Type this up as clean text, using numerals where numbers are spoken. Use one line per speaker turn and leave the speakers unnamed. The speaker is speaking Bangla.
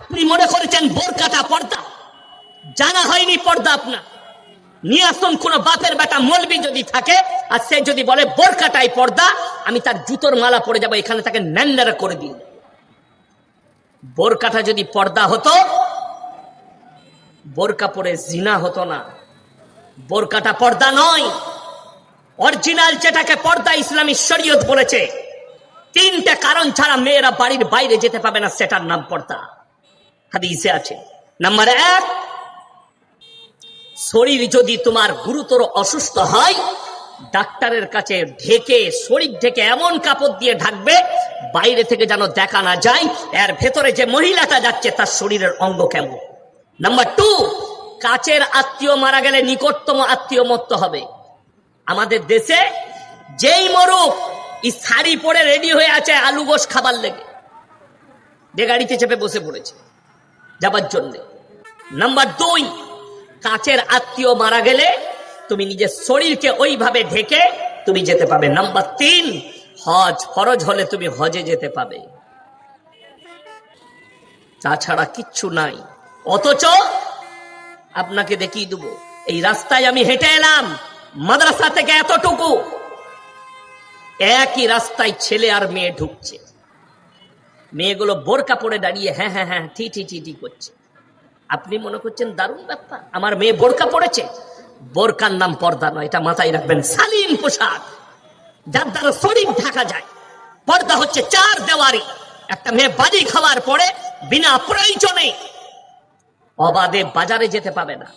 আপনি মনে করেছেন বোরকাটা পর্দা, জানা হয়নি পর্দা আপনার। নিয়ে আসুন কোন বাপের বেটা মৌলবি যদি থাকে আর সে যদি বলে বোরকাটাই পর্দা, আমি তার জুতোর মালা পরে যাবো, এখানে তাকে ন্যান্ডারা করে দিন। বোরকাটা যদি পর্দা হতো, বোরকা পরে জিনা হতো না। বোরকাটা পর্দা নয়। অরিজিনাল যেটাকে পর্দা ইসলামী শরীয়ত বলেছে, তিনটা কারণ ছাড়া মেয়েরা বাড়ির বাইরে যেতে পাবে না, সেটার নাম পর্দা। হাদিসে আছে। নাম্বার 1, শরীর যদি তোমার গুরুতর অসুস্থ হয়, ডাক্তারের কাছে ঢেকে, শরীর ঢেকে এমন কাপড় দিয়ে ঢাকবে বাইরে থেকে যেন দেখা না যায় এর ভেতরে যে মহিলাটা যাচ্ছে তার শরীরের অঙ্গ কেমন। নাম্বার 2, কাছের আত্মীয় মারা গেলে নিকটতম আত্মীয় মরতে হবে। আমাদের দেশে যেই মরুক, এই শাড়ি পরে রেডি হয়ে আছে আলু গোশ খাবার লেগে, যে গাড়িতে চেপে বসে পড়েছে যাবার জন্য। নাম্বার 2, কাছের আত্মীয় মারা গেলে তুমি নিজের শরীরকে ওইভাবে ঢেকে তুমি যেতে পাবে। নাম্বার 3, হজ ফরজ হলে তুমি হজে যেতে পাবে, তাছাড়া কিচ্ছু নাই। অথচ আপনাকে দেখিয়ে দেবো, এই রাস্তায় আমি হেঁটে এলাম মাদ্রাসা থেকে এতটুকু, একই রাস্তায় ছেলে আর মেয়ে ঢুকছে, মেয়েগুলো বোরকা পরে দাঁড়িয়ে হ্যাঁ হ্যাঁ হ্যাঁ ঠিক ঠিক ঠিক করছে। আপনি মনে করছেন দারুণ ব্যাপার, আমার মেয়ে বোরকা পড়েছে। বোরকার নাম পর্দা নয়, এটা মাথায় রাখবেন। শালীন পোশাক যার দ্বারা শরীর ঢাকা যায়। পর্দা হচ্ছে 4 দেওয়ারি। একটা মেয়ে বাজি খাওয়ার পরে বিনা প্রয়োজনে অবাধে বাজারে যেতে পাবে না,